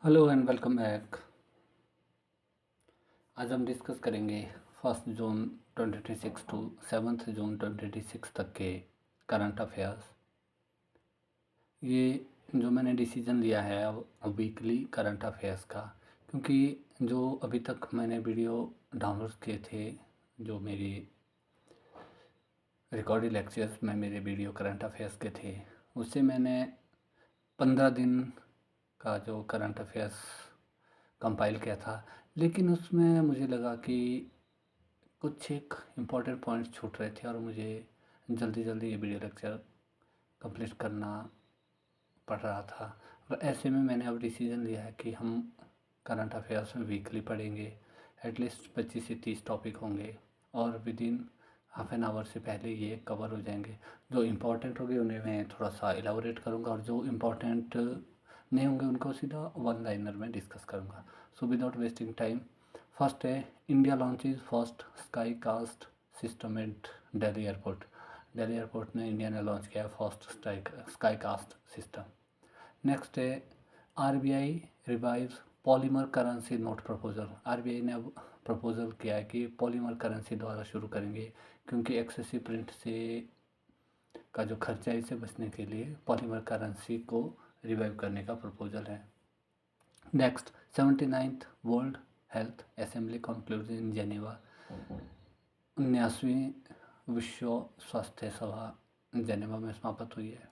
Hello and welcome back. आज हम discuss करेंगे 1 जून 2026 टू 7 जून 2026 तक के करंट अफेयर्स। ये जो मैंने डिसीजन लिया है अब वीकली करंट अफेयर्स का, क्योंकि जो अभी तक मैंने वीडियो डाउनलोड किए थे, जो मेरी रिकॉर्डेड लेक्चर्स में मेरे वीडियो करंट अफेयर्स के थे, उससे मैंने 15 दिन का जो करंट अफेयर्स कंपाइल किया था। लेकिन उसमें मुझे लगा कि कुछ एक इम्पॉर्टेंट पॉइंट्स छूट रहे थे और मुझे जल्दी जल्दी ये वीडियो लेक्चर कंप्लीट करना पड़ रहा था। और ऐसे में मैंने अब डिसीजन लिया है कि हम करंट अफेयर्स में वीकली पढ़ेंगे। एटलीस्ट 25 से 30 टॉपिक होंगे और with in half an hour से पहले ये कवर हो जाएंगे। जो इम्पोर्टेंट होंगे उन्हें मैं थोड़ा सा एलाबोरेट करूँगा और जो इम्पोर्टेंट नहीं होंगे उनको सीधा वन लाइनर में डिस्कस करूँगा। So without wasting time, first है India launches first sky cast system at Delhi airport. Delhi airport में इंडिया ने लॉन्च किया first sky cast system. Next है RBI revives polymer currency note proposal. RBI ने अब proposal किया है कि पॉलीमर करेंसी द्वारा शुरू करेंगे, क्योंकि एक्सेसिव प्रिंट से का जो खर्चा है इसे बचने के लिए पॉलीमर करेंसी को रिवाइव करने का प्रपोजल है। Next 79th world health assembly conclude इन जेनेवा। 19वीं विश्व स्वास्थ्य सभा जेनेवा में समाप्त हुई है।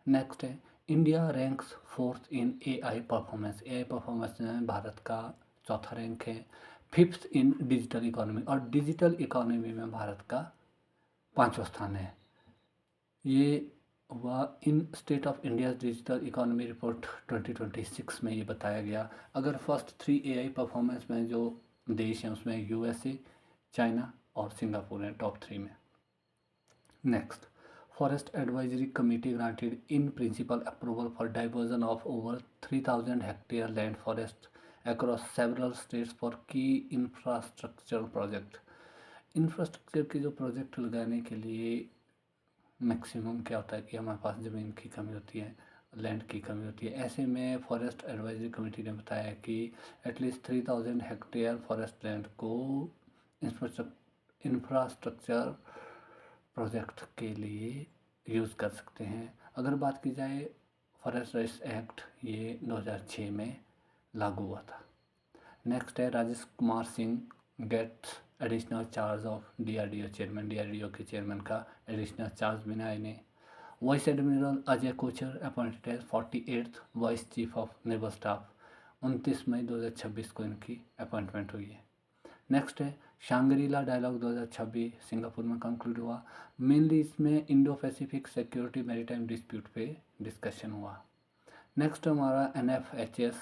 नेक्स्ट है इंडिया रैंक्स फोर्थ इन एआई परफॉर्मेंस। एआई परफॉर्मेंस में भारत का चौथा रैंक है। फिफ्थ इन डिजिटल इकोनॉमी, और डिजिटल इकोनॉमी में भारत का 5वां स्थान है। ये हुआ इन state of India digital economy report 2026 में ये बताया गया। अगर फर्स्ट 3 एआई परफॉर्मेंस में जो देश हैं उसमें यूएसए, चाइना और सिंगापुर हैं टॉप 3 में। Next, forest advisory committee granted in principle approval for diversion of over 3000 hectare land forest across several states for की इंफ्रास्ट्रक्चर प्रोजेक्ट। इंफ्रास्ट्रक्चर के जो प्रोजेक्ट लगाने के लिए मैक्सिमम क्या होता है कि हमारे पास ज़मीन की कमी होती है, लैंड की कमी होती है। ऐसे में फॉरेस्ट एडवाइजरी कमेटी ने बताया कि एटलीस्ट 3000 हेक्टेयर फॉरेस्ट लैंड को इंफ्रास्ट्रक्चर प्रोजेक्ट के लिए यूज़ कर सकते हैं। अगर बात की जाए फॉरेस्ट राइट्स एक्ट, ये 2006 में लागू हुआ था। नेक्स्ट है Rajesh Kumar Singh gets additional charge of DRDO chairman. DRDO के चेयरमैन का एडिशनल चार्ज मिला इन्हें। Vice admiral Ajay Kochar appointed as 48th vice chief of naval staff. 29 मई 2026 को इनकी अपॉइंटमेंट हुई है। नेक्स्ट है शांग्रीला डायलॉग 2026 सिंगापुर में कंक्लूड हुआ। मेनली इसमें Indo Pacific security maritime dispute पे डिस्कशन हुआ। नेक्स्ट हमारा NFHS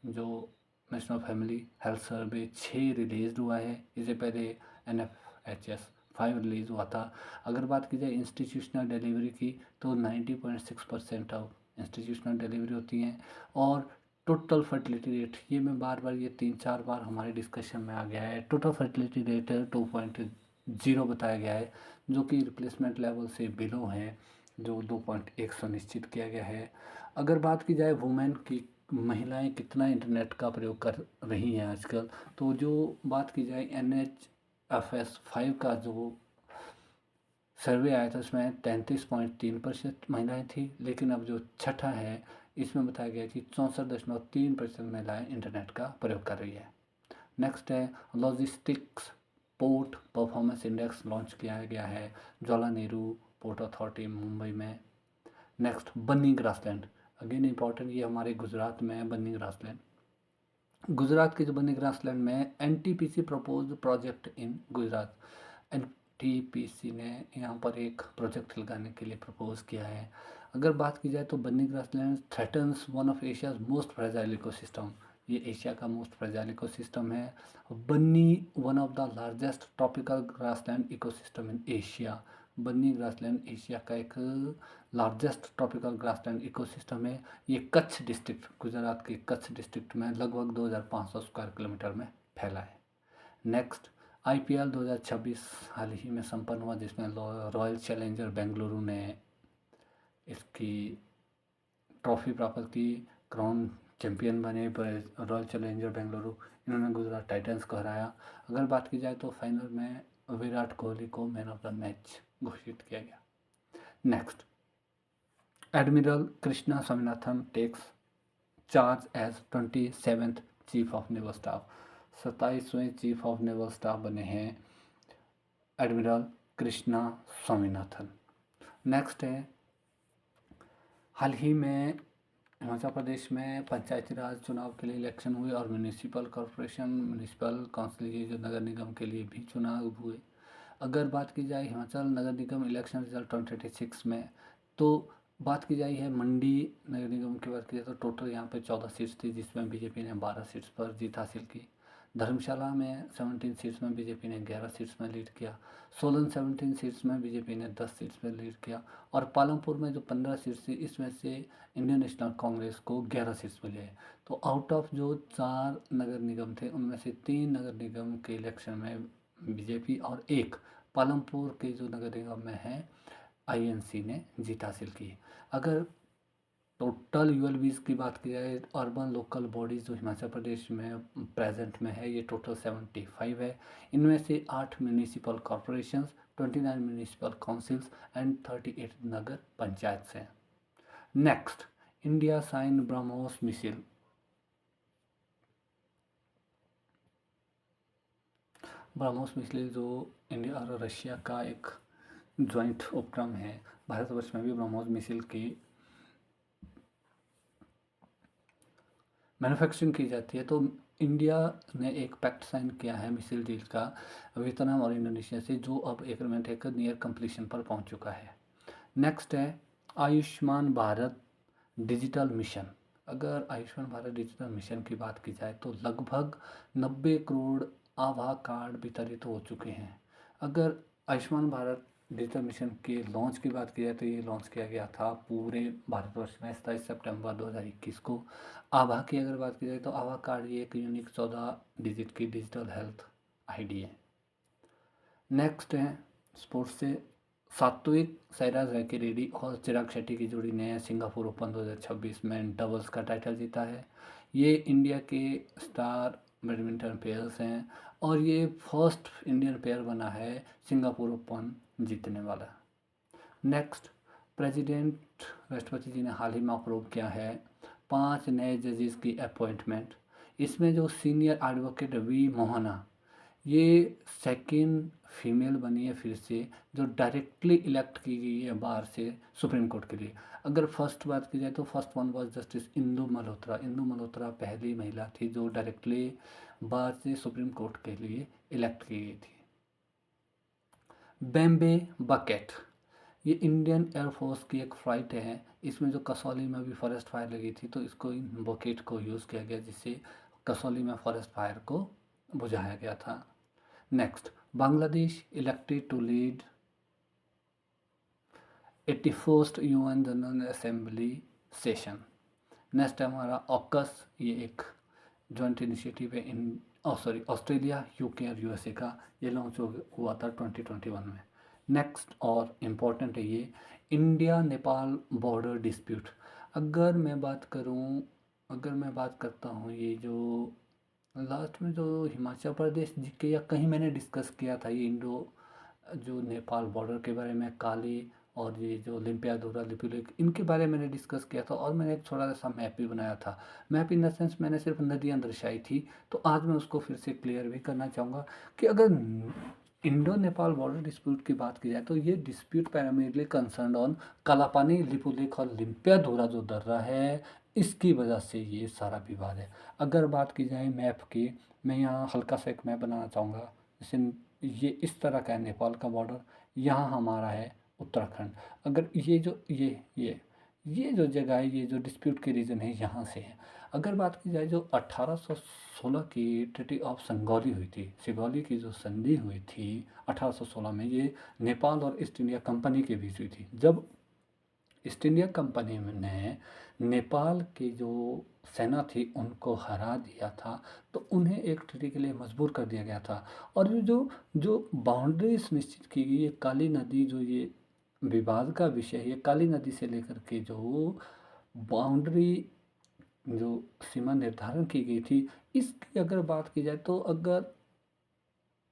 जो national family health survey 6 release हुआ है। इससे पहले NFHS 5 रिलीज़ हुआ था। अगर बात की जाए इंस्टीट्यूशनल डिलीवरी की तो 90.6% ऑफ इंस्टीट्यूशनल डिलीवरी होती हैं। और टोटल फर्टिलिटी रेट, ये मैं बार बार ये 3-4 बार हमारे डिस्कशन में आ गया है। टोटल फर्टिलिटी रेट 2.0 बताया गया है, जो कि रिप्लेसमेंट लेवल से बिलो है, जो 2.1 सुनिश्चित किया गया है। अगर बात की जाए वुमेन की, महिलाएं कितना इंटरनेट का प्रयोग कर रही हैं आजकल, तो जो बात की जाए NHFS 5 का जो सर्वे आया था उसमें 33.3% महिलाएं थी। लेकिन अब जो छठा है इसमें बताया गया कि 64.3% महिलाएं इंटरनेट का प्रयोग कर रही है। नेक्स्ट है logistics port performance index launch किया गया है जवाहरलाल नेहरू पोर्ट अथॉरिटी मुंबई में। नेक्स्ट बन्नी ग्रासलैंड, अगेन इंपॉर्टेंट, ये हमारे गुजरात में है बन्नी ग्रासलैंड। गुजरात के जो बन्नी ग्रासलैंड में NTPC propose project in Gujarat. NTPC ने यहाँ पर एक प्रोजेक्ट लगाने के लिए प्रपोज किया है। अगर बात की जाए तो Banni grassland threatens one of Asia's most fragile ecosystem. ये एशिया का मोस्ट फ्रेजाइल इकोसिस्टम है। Banni one of the largest tropical grassland ecosystem in Asia. Banni grassland Asia का एक लार्जेस्ट ट्रॉपिकल ग्रासलैंड इकोसिस्टम है। ये कच्छ डिस्ट्रिक्ट, गुजरात के कच्छ डिस्ट्रिक्ट में लगभग 2500 स्क्वायर किलोमीटर में फैला है। नेक्स्ट IPL 2026 हाल ही में संपन्न हुआ, जिसमें रॉयल चैलेंजर बेंगलुरु ने इसकी ट्रॉफी प्राप्त की, क्राउन चैंपियन बने रॉयल चैलेंजर बेंगलुरु, इन्होंने गुजरात टाइटंस को हराया। अगर बात की जाए तो फाइनल में विराट कोहली को मैन ऑफ द मैच घोषित किया गया। Next, admiral Krishna Swaminathan takes charge as 27th chief of naval staff. 27वें चीफ ऑफ नेवल स्टाफ बने हैं एडमिरल कृष्णा स्वामीनाथन। नेक्स्ट है, हाल ही में हिमाचल प्रदेश में पंचायती राज चुनाव के लिए इलेक्शन हुए और म्यूनिसिपल कॉरपोरेशन, म्यूनिसिपल काउंसिल, ये जो नगर निगम के लिए भी चुनाव हुए। अगर बात की जाए हिमाचल नगर निगम इलेक्शन रिजल्ट 2026 में, तो बात की जाए है मंडी नगर निगम की बात की जाए तो टोटल यहाँ पे 14 सीट्स थी, जिसमें बीजेपी ने 12 सीट्स पर जीत हासिल की। धर्मशाला में 17 सीट्स में बीजेपी ने 11 सीट्स में लीड किया। सोलन 17 सीट्स में बीजेपी ने 10 सीट्स में लीड किया। और पालमपुर में जो 15 सीट्स थी, इसमें से इंडियन नेशनल कांग्रेस को 11 सीट्स मिले। तो आउट ऑफ जो 4 नगर निगम थे, उनमें से 3 नगर निगम के इलेक्शन में बीजेपी और एक पालमपुर के जो नगर निगम में है आईएनसी ने जीत हासिल की। अगर टोटल यूएलबीज की बात की जाए, अर्बन लोकल बॉडीज़ जो हिमाचल प्रदेश में प्रेजेंट में है, ये टोटल 75 है। इनमें से 8 municipal corporations, 29 municipal councils and 38 नगर पंचायत हैं। Next, India sign BrahMos missile. BrahMos missile जो इंडिया और रशिया का एक ज्वाइंट उपक्रम है, भारतवर्ष में भी ब्रह्मोस मिसाइल की मैन्युफैक्चरिंग की जाती है। तो इंडिया ने एक पैक्ट साइन किया है मिसाइल डील का वियतनाम और इंडोनेशिया से, जो अब एग्रीमेंट एक नियर कंप्लीशन पर पहुंच चुका है। नेक्स्ट है आयुष्मान भारत डिजिटल मिशन। अगर आयुष्मान भारत डिजिटल मिशन की बात की जाए तो लगभग 90 करोड़ आभा कार्ड वितरित हो चुके हैं। अगर आयुष्मान भारत डिजिटल मिशन के लॉन्च की बात की जाए तो ये लॉन्च किया गया था पूरे भारतवर्ष में 27 सितंबर 2021 को। आभा की अगर बात की जाए तो आभा कार्ड ये एक यूनिक 14 डिजिट की डिजिटल हेल्थ आईडी है। नेक्स्ट है स्पोर्ट्स से, सात्विक साईराज रैंकीरेड्डी और चिराग शेट्टी की जोड़ी ने सिंगापुर ओपन 2026 में डबल्स का टाइटल जीता है। ये इंडिया के स्टार बैडमिंटन प्लेयर्स हैं और ये फर्स्ट इंडियन प्लेयर बना है सिंगापुर ओपन जीतने वाला। नेक्स्ट, प्रेसिडेंट राष्ट्रपति जी ने हाल ही में अप्रूव किया है 5 नए जजेस की अपॉइंटमेंट। इसमें जो सीनियर एडवोकेट वी मोहना, ये सेकंड फीमेल बनी है फिर से, जो डायरेक्टली इलेक्ट की गई है बाहर से सुप्रीम कोर्ट के लिए। अगर फर्स्ट बात की जाए तो first one was justice Indu Malhotra. Indu Malhotra पहली महिला थी जो डायरेक्टली बाहर से सुप्रीम कोर्ट के लिए इलेक्ट की गई थी। बेम्बे बकेट, ये इंडियन एयरफोर्स की एक फ़्लाइट है। इसमें जो कसौली में भी फॉरेस्ट फायर लगी थी, तो इसको इन बकेट को यूज़ किया गया जिससे कसौली में फॉरेस्ट फायर को बुझाया गया था। Next, Bangladesh elected to lead 81st UN general assembly session. Next है हमारा ऑकस, ये एक जॉइंट इनिशिएटिव है इन ऑस्ट्रेलिया, यूके और यूएसए का। ये लॉन्च हुआ था 2021 में। नेक्स्ट और इम्पोर्टेंट है ये इंडिया नेपाल बॉर्डर डिस्प्यूट। अगर मैं बात करता हूँ, ये जो लास्ट में जो हिमाचल प्रदेश जीके या कहीं मैंने डिस्कस किया था ये जो नेपाल बॉर्डर के बारे में, काली और ये जो लिम्पियाधुरा लिपुलेख, इनके बारे में मैंने डिस्कस किया था और मैंने एक छोटा सा मैप भी बनाया था। मैप इन द सेंस मैंने सिर्फ नदियाँ दर्शाई थी, तो आज मैं उसको फिर से क्लियर भी करना चाहूँगा कि अगर इंडो नेपाल बॉर्डर डिस्प्यूट की बात की जाए तो ये dispute primarily concern on Kalapani, Lipulekh और लिम्पियाधुरा जो दर्रा है, इसकी वजह से ये सारा विवाद है। अगर बात की जाए मैप की, मैं यहाँ हल्का सा एक मैप बनाना चाहूँगा। जैसे ये इस तरह का है नेपाल का बॉर्डर, यहाँ हमारा है उत्तराखंड। अगर ये जो जगह है, ये जो डिस्प्यूट के रीजन है, यहाँ से है। अगर बात की जाए जो 1816 की ट्रीटी ऑफ संगौली हुई थी, सिगौली की जो संधि हुई थी 1816 में, ये नेपाल और ईस्ट इंडिया कंपनी के बीच हुई थी। जब ईस्ट इंडिया कंपनी ने नेपाल की जो सेना थी उनको हरा दिया था, तो उन्हें एक ट्रीटी के लिए मजबूर कर दिया गया था। और ये जो बाउंड्री निश्चित की गई, ये काली नदी, जो ये विवाद का विषय है, ये काली नदी से लेकर के जो बाउंड्री जो सीमा निर्धारण की गई थी, इसकी अगर बात की जाए तो अगर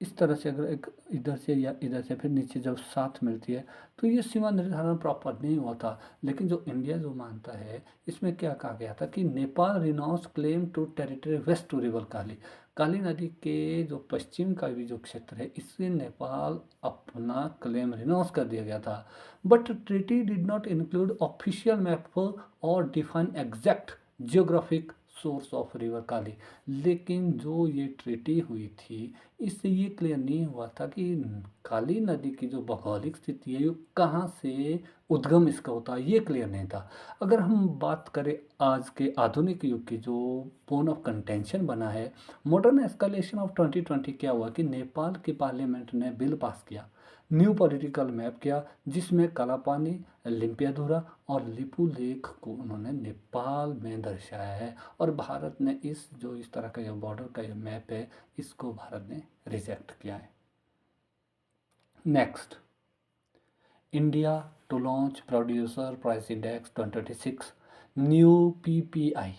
इस तरह से अगर एक इधर से या इधर से फिर नीचे जब साथ मिलती है तो ये सीमा निर्धारण प्रॉपर नहीं हुआ था। लेकिन जो इंडिया जो मानता है, इसमें क्या कहा गया था कि Nepal renounce claim to territory west to river Kali. Kali नदी के जो पश्चिम का भी जो क्षेत्र है, इससे नेपाल अपना क्लेम रिनाउंस कर दिया गया था। But treaty did not include official map और define exact geographic source of river Kali. लेकिन जो ये ट्रीटी हुई थी, इससे ये क्लियर नहीं हुआ था कि काली नदी की जो भौगोलिक स्थिति है, वो कहाँ से उद्गम इसका होता है, ये क्लियर नहीं था। अगर हम बात करें आज के आधुनिक युग की, जो पोन ऑफ कंटेंशन बना है, मॉडर्न एस्केलेशन ऑफ 2020 क्या हुआ कि नेपाल की पार्लियामेंट ने बिल पास किया, न्यू पॉलिटिकल मैप किया, जिसमें कालापानी, लिम्पियाधुरा और लिपू लेख को उन्होंने नेपाल में दर्शाया है। और भारत ने इस तरह का जो बॉर्डर का जो मैप है, इसको भारत ने रिजेक्ट किया है। Next, India to launch producer price index 2026 new PPI.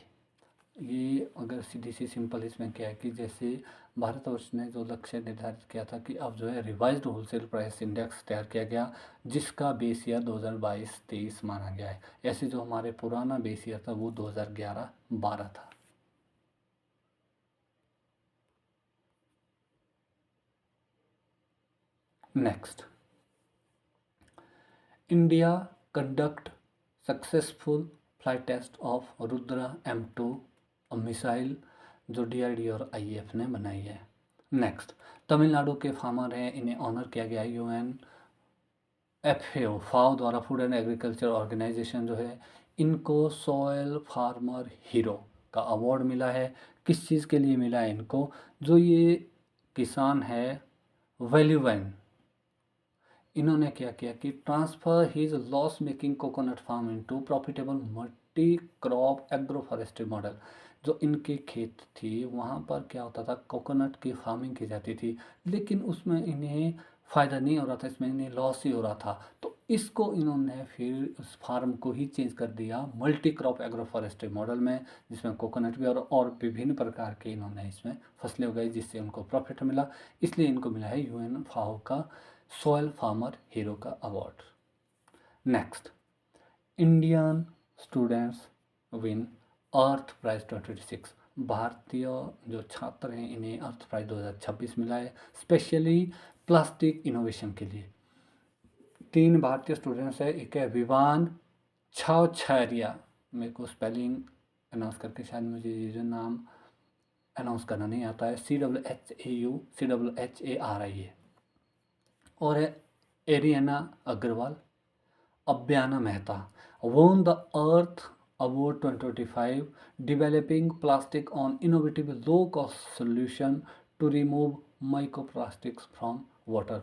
ये अगर सीधी सी सिंपल इसमें क्या है कि जैसे भारतवर्ष ने जो लक्ष्य निर्धारित किया था कि अब जो है रिवाइज्ड होलसेल प्राइस इंडेक्स तैयार किया गया, जिसका बेस ईयर 2022-23 माना गया है। ऐसे जो हमारे पुराना बेस ईयर था वो 2011-12 था। Next, India conduct successful flight test of Rudra M2 missile, जो DRDO और IAF ने बनाई है। नेक्स्ट, तमिलनाडु के फार्मर हैं, इन्हें ऑनर किया गया UNFAO फाओ द्वारा, फूड एंड एग्रीकल्चर ऑर्गेनाइजेशन जो है, इनको सॉयल फार्मर हीरो का अवार्ड मिला है। किस चीज़ के लिए मिला है इनको? जो ये किसान है वैल्यूवैन, इन्होंने क्या किया कि transfer his loss making coconut farm into profitable multi crop agro forestry model. जो इनके खेत थी, वहाँ पर क्या होता था, कोकोनट की फार्मिंग की जाती थी, लेकिन उसमें इन्हें फ़ायदा नहीं हो रहा था, इसमें इन्हें लॉस ही हो रहा था। तो इसको इन्होंने फिर उस फार्म को ही चेंज कर दिया multi crop agro forestry model में, जिसमें कोकोनट भी और विभिन्न प्रकार के इन्होंने इसमें फसलें उगाई, जिससे उनको प्रॉफिट मिला। इसलिए इनको मिला है UNFAO का सॉयल फार्मर हीरो का award. Next, Indian students win earth prize 2026। भारतीय जो छात्र हैं, इन्हें अर्थ प्राइज 2026 मिला है, स्पेशली प्लास्टिक इनोवेशन के लिए। 3 भारतीय स्टूडेंट्स है, एक है विवान छावछारिया, मेरे को स्पेलिंग अनाउंस करके शायद मुझे ये जो नाम अनाउंस करना नहीं आता है, CHAUCHARIA, और है एरियाना अग्रवाल अब्याना Mehta, won the Earth Award 2025 developing plastic on innovative low-cost solution to remove microplastics from water।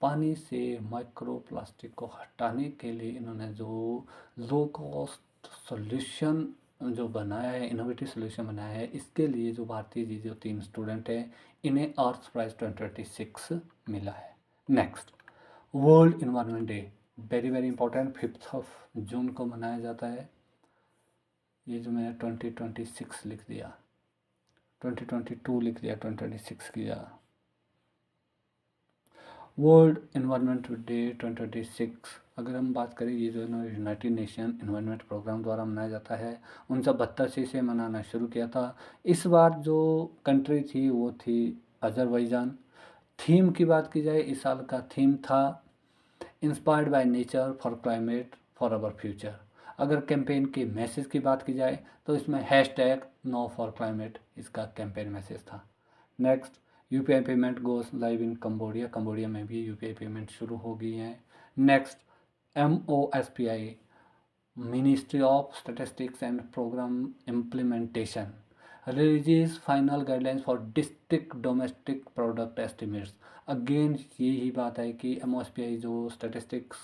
पानी से माइक्रोप्लास्टिक को हटाने के लिए इन्होंने जो लो कॉस्ट सोल्यूशन जो बनाया है, इनोवेटिव सोल्यूशन बनाया है, इसके लिए जो भारतीय जी जो 3 स्टूडेंट हैं, इन्हें अर्थ प्राइज 2026 मिला है। Next, world environment day, very very important, 5 जून को मनाया जाता है। ये जो मैंने 2026 लिख दिया, 2022 लिख दिया, 2026 किया। वर्ल्ड इन्वायरमेंट डे 2026, अगर हम बात करें, ये जो यूनाइटेड नेशन इन्वायरमेंट प्रोग्राम द्वारा मनाया जाता है, 1972 से इसे मनाना शुरू किया था। इस बार जो कंट्री थी वो थी अजरबैजान। थीम की बात की जाए, इस साल का थीम था inspired by nature for climate for our future. अगर कैंपेन के मैसेज की बात की जाए तो इसमें हैशटैग नो फॉर क्लाइमेट इसका कैंपेन मैसेज था। Next, UPI payment goes live in Cambodia, Cambodia में भी UPI पेमेंट शुरू हो गई है। Next, MOSPI ministry of statistics and programme implementation releases final guidelines for district domestic product estimates. Again यही बात है कि MOSPI जो स्टैटिस्टिक्स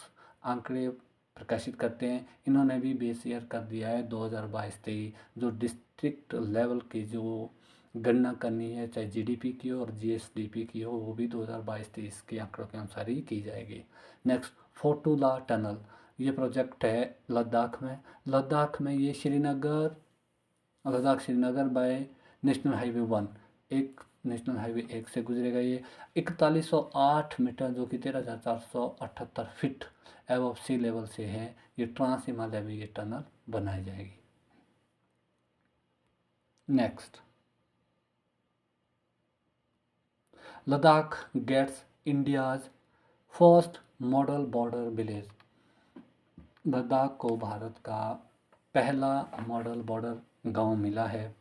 आंकड़े प्रकाशित करते हैं, इन्होंने भी बेस ईयर कर दिया है 2022-23। जो डिस्ट्रिक्ट लेवल की जो गणना करनी है, चाहे GDP की हो और GSDP की हो, वो भी 2022-23 के आंकड़ों के अनुसार ही की जाएगी। नेक्स्ट, फोटुला टनल, ये प्रोजेक्ट है लद्दाख में। लद्दाख में ये Srinagar Ladakh Srinagar by national highway 1, एक नेशनल हाईवे 1 से गुजरेगा ये। 4108 मीटर जो कि 13,478 फीट एबव सी लेवल से है, ये ट्रांस हिमालय में ये टनल बनाई जाएगी। Next, Ladakh gets India's first model border village. Ladakh को भारत का पहला मॉडल बॉर्डर गांव मिला है।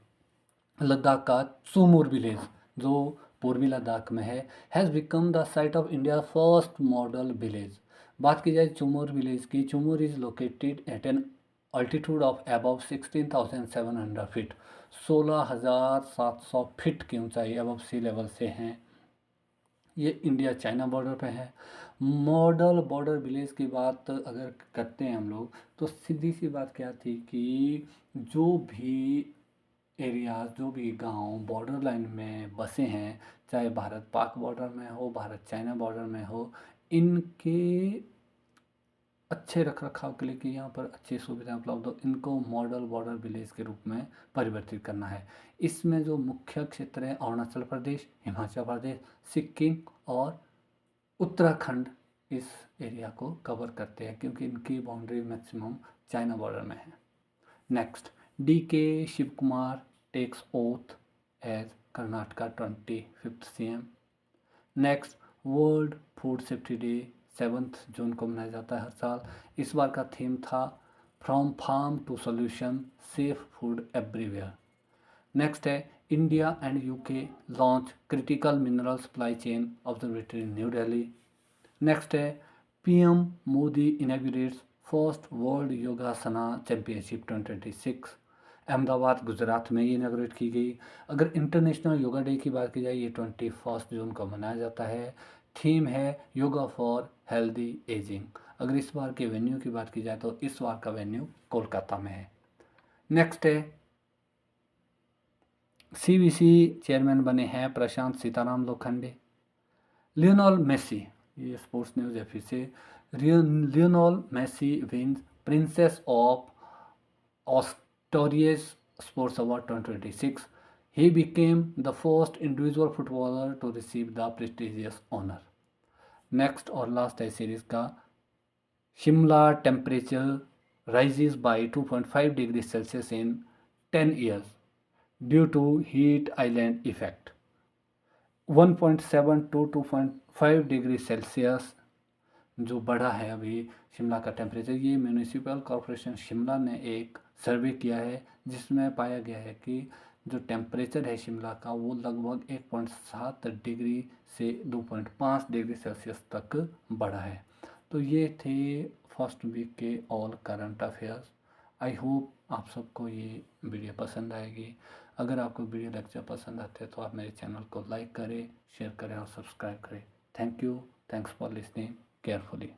लद्दाख का चुमूर विलेज जो पूर्वी लद्दाख में है, has become the site of India first model village. बात की जाए चुमूर विलेज की, Chumur is located at an altitude of above 16,700 feet, 16,700 feet की ऊंचाई अबव सी लेवल से हैं। ये इंडिया चाइना बॉर्डर पे है। मॉडल बॉर्डर विलेज की बात अगर करते हैं हम लोग, तो सीधी सी बात क्या थी कि जो भी एरियाज, जो भी गांव बॉर्डर लाइन में बसे हैं, चाहे भारत पाक बॉर्डर में हो, भारत चाइना बॉर्डर में हो, इनके अच्छे रख रखाव के लिए कि यहाँ पर अच्छी सुविधाएं उपलब्ध हो, इनको मॉडल बॉर्डर विलेज के रूप में परिवर्तित करना है। इसमें जो मुख्य क्षेत्र है अरुणाचल प्रदेश, हिमाचल प्रदेश, सिक्किम और उत्तराखंड इस एरिया को कवर करते हैं, क्योंकि इनकी बाउंड्री मैक्सिमम चाइना बॉर्डर में है। Next, DK Shivakumar takes oath as Karnataka 25th CM। Next, world food safety day 7 जून को मनाया जाता है हर साल। इस बार का थीम था from farm to solution, safe food everywhere. Next है, India and UK launch critical mineral supply chain observatory New Delhi. Next है, PM Modi inaugurates first world yogasana championship 2026। Ahmedabad Gujarat में ये इनॉग्रेट की गई। अगर इंटरनेशनल योगा डे की बात की जाए, ये 21 जून को मनाया जाता है। थीम है योगा फॉर हेल्दी एजिंग। अगर इस बार के वेन्यू की बात की जाए तो इस बार का वेन्यू कोलकाता में है। नेक्स्ट है, CBC चेयरमैन बने हैं प्रशांत सीताराम लोखंडे। लियोनेल मेसी, ये स्पोर्ट्स न्यूज़ है फिर से, Lionel Messi wins princess of Australia's sports award 2026. He became the first individual footballer to receive the prestigious honor. Next और लास्ट है सीरीज का, Shimla temperature rises by 2.5 degree Celsius in 10 years due to heat island effect. 1.7 to 2.5 degree Celsius जो बढ़ा है अभी शिमला का temperature, ये municipal corporation Shimla ने एक सर्वे किया है जिसमें पाया गया है कि जो टेम्परेचर है शिमला का वो लगभग 1.7 डिग्री से 2.5 डिग्री सेल्सियस तक बढ़ा है। तो ये थे फर्स्ट वीक के all current affairs. I hope आप सबको ये वीडियो पसंद आएगी। अगर आपको वीडियो लेक्चर पसंद आते हैं तो आप मेरे चैनल को लाइक करें, शेयर करें और सब्सक्राइब करें। Thank you, thanks for listening carefully.